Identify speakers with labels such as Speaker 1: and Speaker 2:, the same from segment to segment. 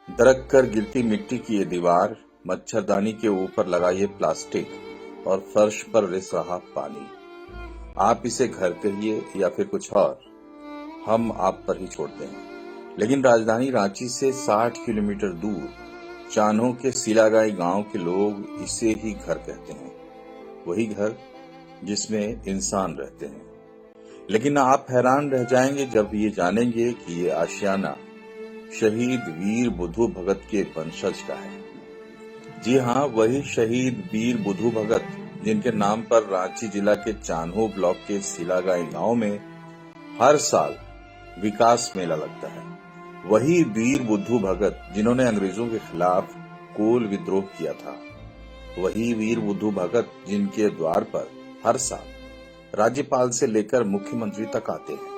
Speaker 1: दरक कर गिरती मिट्टी की ये दीवार, मच्छरदानी के ऊपर लगा ये प्लास्टिक और फर्श पर रिस रहा पानी। आप इसे घर कहिए या फिर कुछ और, हम आप पर ही छोड़ते हैं। लेकिन राजधानी रांची से 60 किलोमीटर दूर चान्हो के सिलागाई गांव के लोग इसे ही घर कहते हैं। वही घर जिसमें इंसान रहते हैं। लेकिन आप हैरान रह जाएंगे जब ये जानेंगे कि ये आशियाना शहीद वीर बुधू भगत के वंशज का है। जी हाँ, वही शहीद वीर बुधू भगत जिनके नाम पर रांची जिला के चान्हो ब्लॉक के सिलागाई गांव में हर साल विकास मेला लगता है। वही वीर बुधू भगत जिन्होंने अंग्रेजों के खिलाफ कोल विद्रोह किया था। वही वीर बुधू भगत जिनके द्वार पर हर साल राज्यपाल से लेकर मुख्यमंत्री तक आते हैं।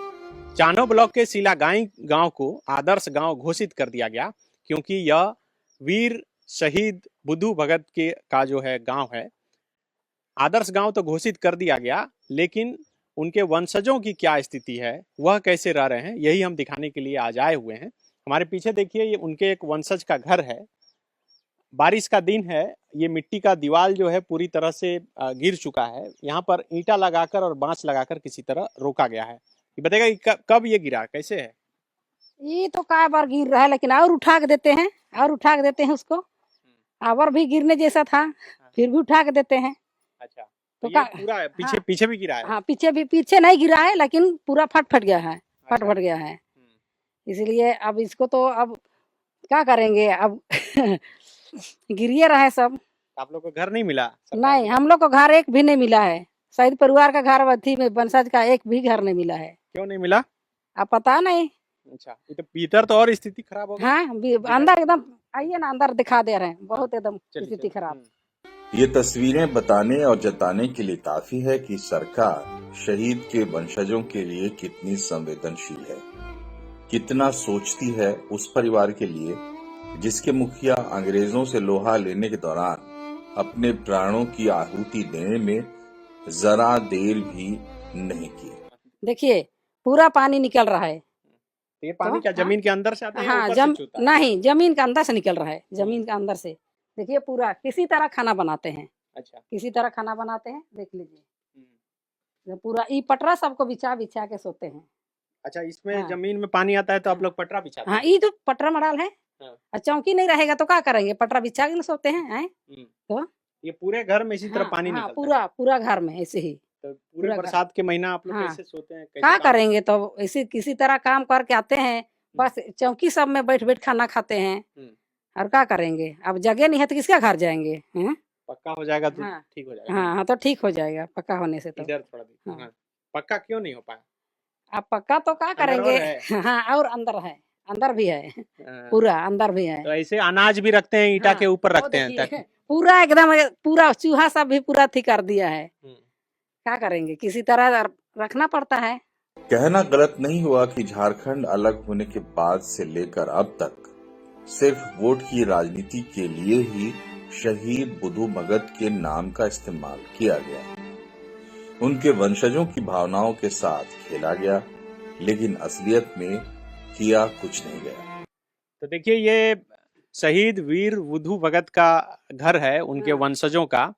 Speaker 2: चान्हो ब्लॉक के सिलागाई गांव को आदर्श गांव घोषित कर दिया गया क्योंकि यह वीर शहीद बुधू भगत के का जो है गांव है। आदर्श गांव तो घोषित कर दिया गया, लेकिन उनके वंशजों की क्या स्थिति है, वह कैसे रह रहे हैं, यही हम दिखाने के लिए आज आए हुए हैं। हमारे पीछे देखिए, ये उनके एक वंशज का घर है। बारिश का दिन है, ये मिट्टी का दीवार जो है पूरी तरह से गिर चुका है। यहाँ पर ईंटा लगाकर और बांस लगाकर किसी तरह रोका गया है। ये बताएगा कि कब ये गिरा, कैसे है?
Speaker 3: ये तो कई बार गिर रहा है, लेकिन और उठा के देते हैं, और उठा के देते हैं उसको। और भी गिरने जैसा था, फिर भी उठा के देते हैं।
Speaker 2: अच्छा,
Speaker 3: तो
Speaker 2: ये पूरा है, पीछे पीछे भी गिरा है?
Speaker 3: हाँ, पीछे नहीं गिरा है, लेकिन पूरा फट गया है, फट गया है। इसलिए अब इसको तो अब क्या करेंगे, अब गिरिए रहे सब।
Speaker 2: आप लोग को घर नहीं मिला?
Speaker 3: नहीं, हम लोग को घर एक भी नहीं मिला है। शहीद परिवार का घर अथी में वंशज का एक भी घर नहीं मिला है।
Speaker 2: क्यों नहीं मिला?
Speaker 3: अब पता नहीं।
Speaker 2: अच्छा, ये तो भीतर तो और स्थिति खराब हो गई।
Speaker 3: हाँ, अंदर एकदम आइए ना, अंदर दिखा दे रहे हैं, बहुत एकदम स्थिति खराब।
Speaker 1: ये तस्वीरें बताने और जताने के लिए काफी है कि सरकार शहीद के वंशजों के लिए कितनी संवेदनशील है, कितना सोचती है उस परिवार के लिए जिसके मुखिया अंग्रेजों से लोहा लेने के दौरान अपने प्राणों की आहुति देने में जरा देर भी नहीं की।
Speaker 3: देखिए, पूरा पानी निकल रहा है।
Speaker 2: ये पानी क्या जमीन के अंदर से आता है?
Speaker 3: हाँ, नहीं, जमीन के अंदर से निकल रहा है, जमीन के अंदर से। देखिए, पूरा किसी तरह खाना बनाते हैं। अच्छा, किसी तरह खाना बनाते हैं, देख लीजिए। पूरा ई पटरा सबको बिछा के सोते हैं। अच्छा, इसमें हाँ। जमीन में पानी आता है तो आप लोग पटरा बिछाते हैं? हाँ, ये तो पटरा मडाल है। हाँ। चौकी नहीं रहेगा तो क्या करेंगे, पटरा बिछा के सोते हैं। तो ये पूरे घर में इसी तरह पानी निकलता है? पूरा घर में ऐसे ही। तो पूरे बरसात के महीना आप लोग कैसे सोते हैं? क्या करेंगे, तो ऐसे किसी तरह काम करके आते हैं, बस चौकी सब में बैठ खाना खाते हैं। और क्या करेंगे, अब जगह नहीं है तो किसका घर जाएंगे? पक्का हो जाएगा तो ठीक हो जाएगा। हाँ, तो ठीक हो जाएगा पक्का होने से। तो इधर थोड़ा हाँ। पक्का क्यों नहीं हो पाया? अब पक्का तो क्या करेंगे। हाँ, और अंदर है, अंदर भी है, पूरा अंदर भी है। तो ऐसे अनाज भी रखते हैं, ईंटा के ऊपर रखते हैं, पूरा एकदम पूरा चूहा सब भी पूरा थी कर दिया है। क्या करेंगे, किसी तरह रखना पड़ता है।
Speaker 1: कहना गलत नहीं हुआ कि झारखंड अलग होने के बाद से लेकर अब तक सिर्फ वोट की राजनीति के लिए ही शहीद बुधू भगत के नाम का इस्तेमाल किया गया। उनके वंशजों की भावनाओं के साथ खेला गया, लेकिन असलियत में किया कुछ नहीं गया।
Speaker 2: तो देखिए, ये शहीद वीर बुधू भगत का घर है, उनके वंशजों का।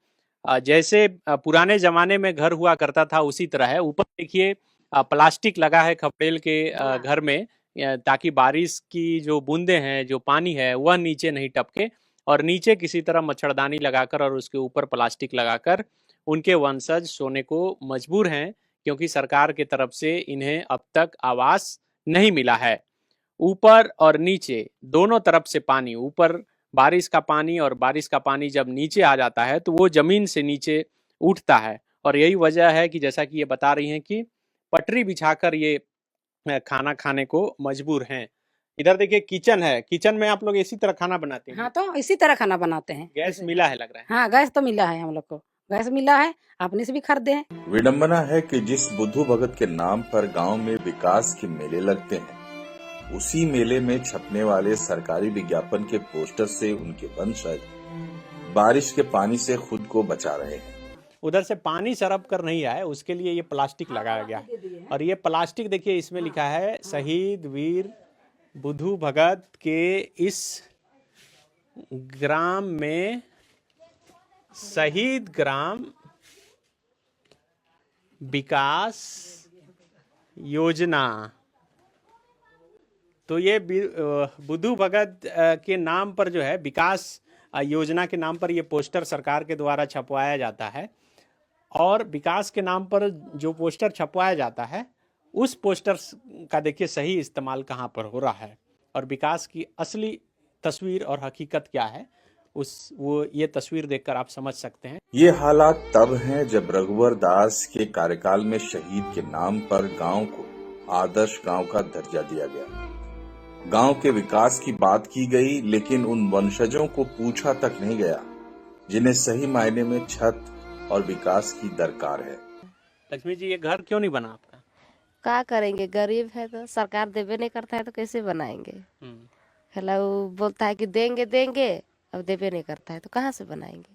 Speaker 2: जैसे पुराने जमाने में घर हुआ करता था उसी तरह है। ऊपर देखिए प्लास्टिक लगा है खपड़ेल के घर में, ताकि बारिश की जो बूंदे हैं, जो पानी है, वह नीचे नहीं टपके। और नीचे किसी तरह मच्छरदानी लगाकर और उसके ऊपर प्लास्टिक लगाकर उनके वंशज सोने को मजबूर हैं, क्योंकि सरकार की तरफ से इन्हें अब तक आवास नहीं मिला है। ऊपर और नीचे दोनों तरफ से पानी, ऊपर बारिश का पानी और बारिश का पानी जब नीचे आ जाता है तो वो जमीन से नीचे उठता है। और यही वजह है कि जैसा कि ये बता रही हैं कि पटरी बिछाकर ये खाना खाने को मजबूर हैं। इधर देखिए किचन है, किचन में आप लोग इसी तरह खाना बनाते हैं?
Speaker 3: हाँ, तो इसी तरह खाना बनाते हैं।
Speaker 2: गैस मिला है लग रहा है? हाँ,
Speaker 3: गैस तो मिला है, हम लोग को गैस मिला है, अपने से भी खरीदे हैं।
Speaker 1: विडंबना है कि जिस बुधू भगत के नाम पर गांव में विकास के मेले लगते हैं, उसी मेले में छपने वाले सरकारी विज्ञापन के पोस्टर से उनके वंशज बारिश के पानी से खुद को बचा रहे हैं।
Speaker 2: उधर से पानी सरक कर नहीं आए, उसके लिए ये प्लास्टिक लगाया गया है। और ये प्लास्टिक देखिए, इसमें लिखा है शहीद वीर बुधू भगत के इस ग्राम में शहीद ग्राम विकास योजना। तो ये बुद्धू भगत के नाम पर जो है विकास योजना के नाम पर ये पोस्टर सरकार के द्वारा छपवाया जाता है, और विकास के नाम पर जो पोस्टर छपवाया जाता है उस पोस्टर का देखिए सही इस्तेमाल कहाँ पर हो रहा है, और विकास की असली तस्वीर और हकीकत क्या है ये तस्वीर देखकर आप समझ सकते हैं।
Speaker 1: ये हालात तब हैं जब रघुवर दास के कार्यकाल में शहीद के नाम पर गांव को आदर्श गांव का दर्जा दिया गया। गांव के विकास की बात की गई, लेकिन उन वंशजों को पूछा तक नहीं गया जिन्हें सही मायने में छत और विकास की दरकार है।
Speaker 2: लक्ष्मी जी, ये घर क्यों नहीं बना आपका?
Speaker 4: क्या करेंगे, गरीब है तो सरकार देवे नहीं करता है तो कैसे बनाएंगे। हेला वो बोलता है कि देंगे देंगे, अब देवे नहीं करता है तो कहाँ से बनाएंगे।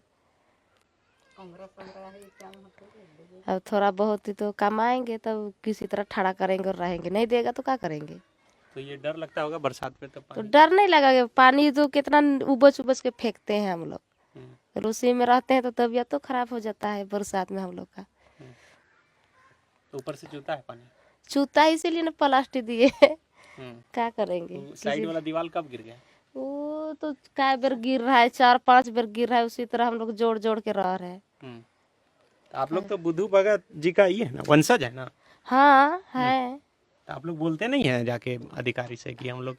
Speaker 4: अब थोड़ा बहुत ही तो कमाएंगे तब किसी तरह ठड़ा करेंगे और रहेंगे, नहीं देगा तो क्या करेंगे।
Speaker 2: तो ये डर लगता होगा बरसात में
Speaker 4: तो डर नहीं लगा, पानी तो कितना उबच उबच के फेंकते हैं हम लोग, रूसी में रहते हैं तो तबीयत तो खराब हो जाता है बरसात में हम लोग का।
Speaker 2: तो ऊपर से चूता है पानी,
Speaker 4: चूता इसीलिए ना प्लास्टिक दिए क्या करेंगे।
Speaker 2: तो साइड वाला दीवार कब गिर गया?
Speaker 4: वो तो कई बार गिर रहा है, 4-5 बार गिर रहा है, उसी तरह हम लोग जोड़ जोड़ के रह रहे हैं।
Speaker 2: आप लोग तो बुद्धू भगत जी का ये है ना, वंशज है ना?
Speaker 4: हाँ है।
Speaker 2: आप लोग बोलते नहीं है जाके अधिकारी से कि हम लोग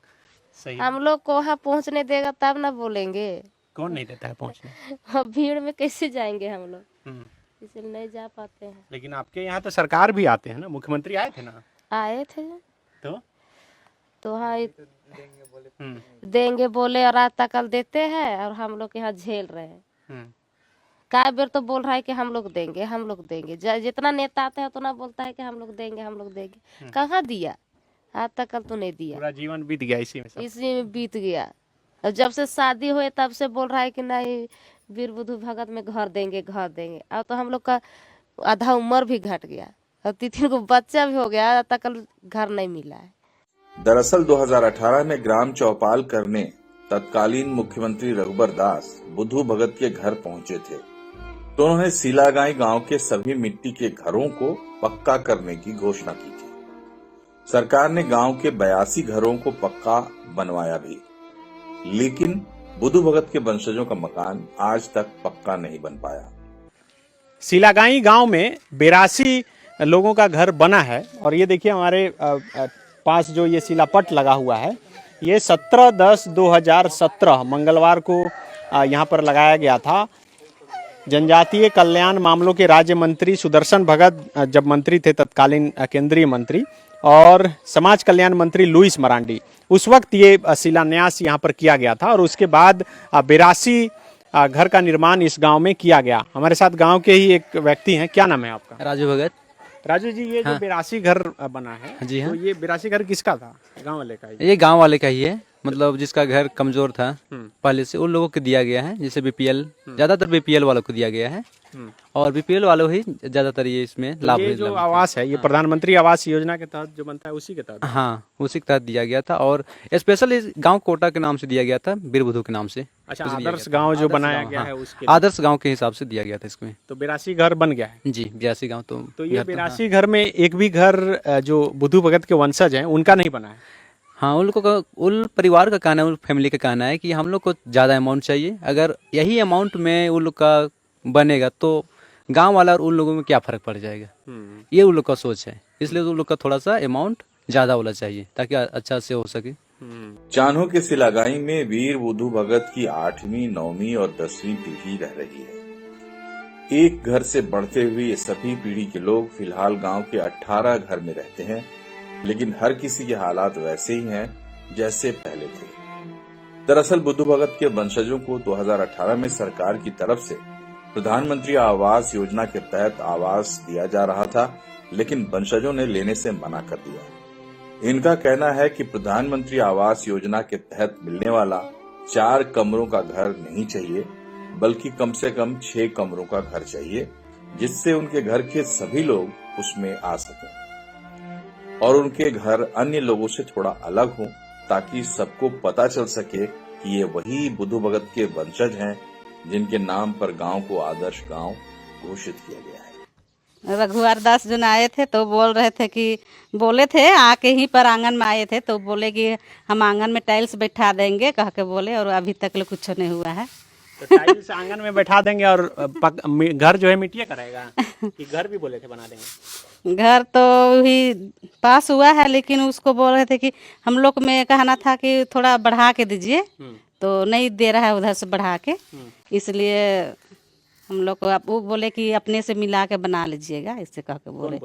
Speaker 2: सही?
Speaker 4: हम लोग को वहाँ पहुँचने देगा तब ना बोलेंगे।
Speaker 2: कौन नहीं देता है पहुँचने?
Speaker 4: अब भीड़ में कैसे जाएंगे हम लोग, इसलिए नहीं जा पाते हैं।
Speaker 2: लेकिन आपके यहाँ तो सरकार भी आते हैं ना, मुख्यमंत्री आए थे ना?
Speaker 4: आए थे तो हाँ देंगे बोले और आज तक कल देते हैं और हम लोग यहाँ झेल रहे हैं। कई बार तो बोल रहा है कि हम लोग देंगे हम लोग देंगे, जितना नेता आते हैं उतना बोलता है कि हम लोग देंगे हम लोग देंगे। कहाँ दिया, आज तक कल तो नहीं दिया।
Speaker 2: पूरा जीवन बीत गया इसी में
Speaker 4: बीत गया। और जब से शादी हुए तब से बोल रहा है कि नहीं वीर बुद्धू भगत में घर देंगे घर देंगे। अब तो हम लोग का आधा उम्र भी घट गया और 3 को बच्चा भी हो गया, आज तक कल घर नहीं मिला है।
Speaker 1: दरअसल 2018 में ग्राम चौपाल करने तत्कालीन मुख्यमंत्री रघुवर दास बुद्धू भगत के घर पहुंचे थे, तो उन्होंने सीलागाई गांव के सभी मिट्टी के घरों को पक्का करने की घोषणा की थी। सरकार ने गांव के 82 घरों को पक्का बनवाया भी, लेकिन बुद्धू भगत के वंशजों का मकान आज तक पक्का नहीं बन पाया।
Speaker 2: सीलागाई गांव में 82 लोगों का घर बना है, और ये देखिए हमारे पास जो ये शिलापट लगा हुआ है, ये 17/10/2017 मंगलवार को यहाँ पर लगाया गया था। जनजातीय कल्याण मामलों के राज्य मंत्री सुदर्शन भगत जब मंत्री थे, तत्कालीन केंद्रीय मंत्री, और समाज कल्याण मंत्री लुइस मरांडी, उस वक्त ये शिलान्यास यहाँ पर किया गया था। और उसके बाद 82 घर का निर्माण इस गांव में किया गया। हमारे साथ गांव के ही एक व्यक्ति हैं, क्या नाम है आपका?
Speaker 5: राजू भगत।
Speaker 2: राजू जी, ये जो 82 घर बना है,
Speaker 5: जी हाँ,
Speaker 2: तो ये 82 घर किसका था? गांव वाले का?
Speaker 5: ये गांव वाले का ही है, मतलब जिसका घर कमजोर था पहले से उन लोगों को दिया गया है। जैसे बीपीएल, ज्यादातर बीपीएल वालों को दिया गया है, और बीपीएल वालों ही ज्यादातर ये इसमें लाभ।
Speaker 2: ये जो आवास है, ये प्रधानमंत्री आवास योजना के तहत जो बनता है उसी के तहत?
Speaker 5: हाँ, उसी के तहत दिया गया था, और स्पेशल इस गांव कोटा के नाम से दिया गया था, वीर बुद्धू के नाम से।
Speaker 2: अच्छा, आदर्श गांव जो बनाया गया है उसके?
Speaker 5: आदर्श गांव के हिसाब से दिया गया था इसमें।
Speaker 2: तो 82 घर बन गया है
Speaker 5: जी, 82 गाँव। तो
Speaker 2: ये 82 घर में एक भी घर जो बुद्धू भगत के वंशज हैं उनका नहीं बना है?
Speaker 5: हाँ, उन लोगों का, उन परिवार का कहना है, उन फैमिली का कहना है कि हम लोग को ज़्यादा अमाउंट चाहिए। अगर यही अमाउंट में उन लोग का बनेगा तो गांव वाला और उन लोगों में क्या फर्क पड़ जाएगा, ये उन लोग का सोच है। इसलिए उन लोग का थोड़ा सा अमाउंट ज़्यादा होना चाहिए ताकि अच्छा से हो सके।
Speaker 1: चान्हो के सिलागाई में वीर बुद्धू भगत की 8वीं, 9वीं और 10वीं पीढ़ी रह रही है। एक घर से बढ़ते हुए ये सभी पीढ़ी के लोग फिलहाल गांव के 18 घर में रहते हैं, लेकिन हर किसी के हालात वैसे ही हैं जैसे पहले थे। दरअसल बुद्धू भगत के वंशजों को 2018 में सरकार की तरफ से प्रधानमंत्री आवास योजना के तहत आवास दिया जा रहा था, लेकिन वंशजों ने लेने से मना कर दिया। इनका कहना है कि प्रधानमंत्री आवास योजना के तहत मिलने वाला 4 कमरों का घर नहीं चाहिए, बल्कि कम से कम 6 कमरों का घर चाहिए, जिससे उनके घर के सभी लोग उसमें आ सकें और उनके घर अन्य लोगों से थोड़ा अलग हों, ताकि सबको पता चल सके कि कि ये वही बुद्धू भगत के वंशज हैं जिनके नाम पर गांव को आदर्श गांव घोषित किया गया है।
Speaker 3: रघुवर दास जो आए थे तो बोल रहे थे कि बोले थे आके ही पर आंगन में आए थे तो बोले कि हम आंगन में टाइल्स बैठा देंगे कह के बोले, और अभी तक कुछ नहीं हुआ है।
Speaker 2: तो टाइल्स आंगन में बैठा देंगे और घर जो है मिट्टी का रहेगा कि घर भी बोले थे बना देंगे?
Speaker 3: घर तो भी पास हुआ है लेकिन उसको बोल रहे थे कि हम लोग में कहना था कि थोड़ा बढ़ा के दीजिए, तो नहीं दे रहा है उधर से बढ़ा के, इसलिए हम लोग को वो बोले कि अपने से मिला के बना लीजिएगा, इससे कह के बोले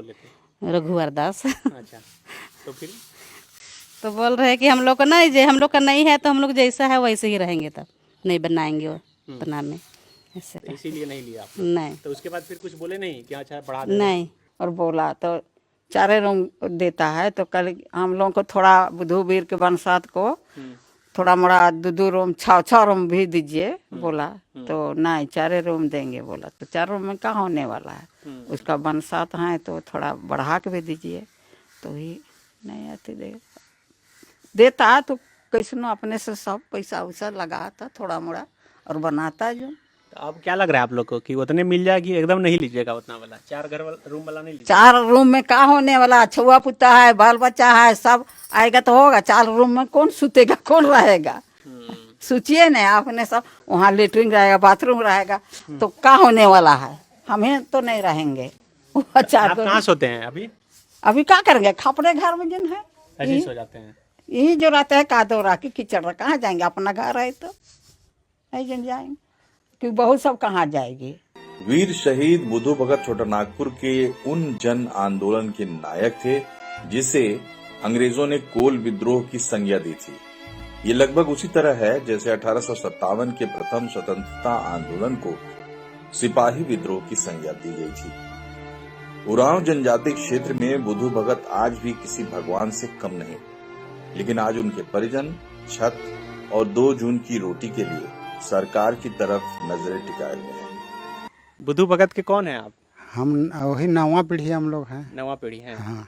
Speaker 3: रघुवर दास।
Speaker 2: अच्छा, तो फिर
Speaker 3: तो बोल रहे कि हम लोग का नहीं, जे हम लोग का नहीं है तो हम लोग जैसा है वैसे ही रहेंगे, तब नहीं बनाएंगे वो बना में, ऐसे
Speaker 2: तो इसीलिए नहीं लिया आप?
Speaker 3: नहीं।
Speaker 2: तो उसके बाद फिर कुछ बोले नहीं कि अच्छा बढ़ा दे?
Speaker 3: नहीं।
Speaker 6: और बोला तो 4 रूम देता है, तो कल हम लोगों को थोड़ा बुद्धू वीर के वंशात को थोड़ा मोड़ा 2 रूम 6 रूम भी दीजिए बोला, तो नहीं 4 रूम देंगे बोला। तो 4 रूम में क्या होने वाला है, उसका वंशात है तो थोड़ा बढ़ा के भी दीजिए, तो ही नहीं आती देता तो कैसनो अपने से सब पैसा वैसा लगाता थोड़ा मोड़ा और बनाता जो।
Speaker 2: तो अब क्या लग रहा है आप लोग को कि उतने मिल जाएगी? एकदम नहीं लीजिएगा उतना वाला 4 रूम वाला नहीं लीजिएगा?
Speaker 6: 4 रूम में क्या होने वाला, छुआ पुता है, बाल बच्चा है, सब आएगा तो होगा। 4 रूम में कौन सूतेगा, कौन रहेगा? सोचिए ना आपने, सब वहाँ लेटरिन रहेगा, बाथरूम रहेगा, तो क्या होने वाला है? हमें तो नहीं रहेंगे।
Speaker 2: आप कहाँ सोते हैं अभी?
Speaker 6: अभी क्या करेंगे, खपड़े घर में जिन है
Speaker 2: ऐसे ही सो जाते हैं?
Speaker 6: यही जो रहते है कादोरा की कीचड़, कहाँ जाएंगे? अपना घर है तो नहीं जन जाएंगे, क्योंकि बहुत सब कहाँ जाएगी।
Speaker 1: वीर शहीद बुद्धू भगत छोटानागपुर के उन जन आंदोलन के नायक थे जिसे अंग्रेजों ने कोल विद्रोह की संज्ञा दी थी। ये लगभग उसी तरह है जैसे 1857 के प्रथम स्वतंत्रता आंदोलन को सिपाही विद्रोह की संज्ञा दी गई थी। उरांव जनजाति क्षेत्र में बुद्धू भगत आज भी किसी भगवान से कम नहीं, लेकिन आज उनके परिजन छत और 2 जून की रोटी के लिए सरकार की तरफ नजरें टिकाए हुए हैं।
Speaker 2: बुद्धू भगत के कौन है आप?
Speaker 7: हम वही 9वां पीढ़ी हम लोग हैं।
Speaker 2: 9वां पीढ़ी है?
Speaker 7: हाँ।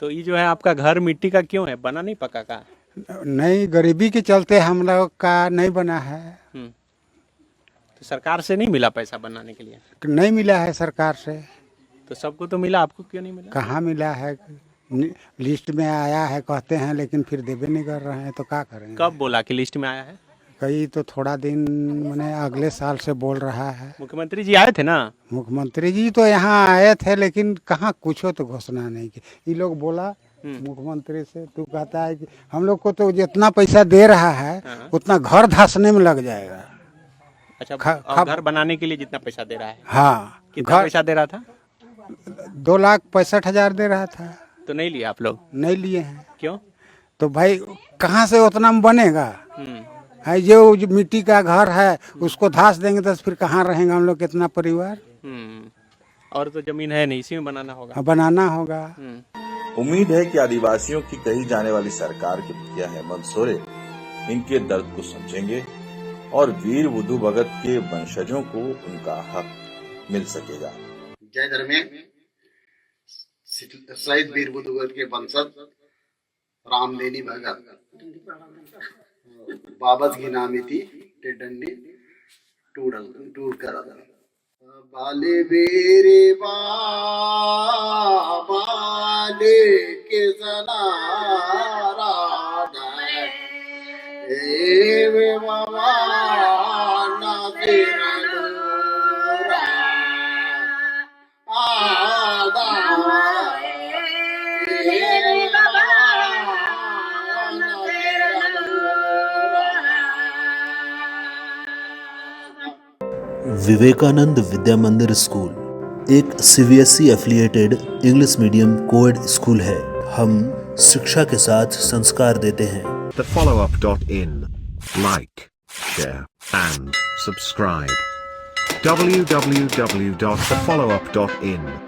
Speaker 2: तो ये जो है आपका घर मिट्टी का क्यों है, बना नहीं पक्का का?
Speaker 7: नहीं, गरीबी के चलते हम लोग का नहीं बना है।
Speaker 2: तो सरकार से नहीं मिला पैसा बनाने के लिए?
Speaker 7: नहीं मिला है सरकार से।
Speaker 2: तो सबको तो मिला, आपको क्यों नहीं मिला?
Speaker 7: कहाँ मिला है, लिस्ट में आया है कहते हैं, लेकिन फिर देवे नहीं कर रहे हैं, तो क्या करेंगे?
Speaker 2: कब बोला कि लिस्ट में आया है?
Speaker 7: कई तो थोड़ा दिन मैंने अगले साल से बोल रहा है।
Speaker 2: मुख्यमंत्री जी आए थे ना?
Speaker 7: मुख्यमंत्री जी तो यहाँ आए थे, लेकिन कहाँ कुछ तो घोषणा नहीं की। ये लोग बोला मुख्यमंत्री से, तू कहता है कि हम लोग को तो जितना पैसा दे रहा है उतना घर धंसने में लग जाएगा।
Speaker 2: अच्छा, घर बनाने के लिए जितना पैसा दे रहा है?
Speaker 7: हाँ।
Speaker 2: कितना पैसा दे रहा था?
Speaker 7: 2,65,000 दे रहा था।
Speaker 2: तो नहीं लिया आप लोग?
Speaker 7: नहीं लिए हैं।
Speaker 2: क्यों?
Speaker 7: तो भाई कहाँ से उतना में बनेगा? है जो मिट्टी का घर है उसको धंस देंगे तो फिर कहाँ रहेंगे हम लोग, कितना परिवार?
Speaker 2: और तो जमीन है नहीं, इसी में बनाना होगा।
Speaker 7: बनाना होगा।
Speaker 1: उम्मीद है कि आदिवासियों की कही जाने वाली सरकार के मुखिया हेमंत सोरेन इनके दर्द को समझेंगे और वीर बुद्धू भगत के वंशजों को उनका हक मिल सकेगा।
Speaker 8: जय धर्में। शहीद वीर बुद्धू भगत के वंशज रामदेनी भगत बाबस की नामी थी टेडंडी टूर कर बाले बेरे बाले के जनारा वे बाबा ना तेरा
Speaker 9: विवेकानंद विद्या मंदिर स्कूल एक CBSE affiliated English medium coed school है। हम शिक्षा के साथ संस्कार देते हैं।
Speaker 10: thefollowup.in Like, share and subscribe. www.thefollowup.in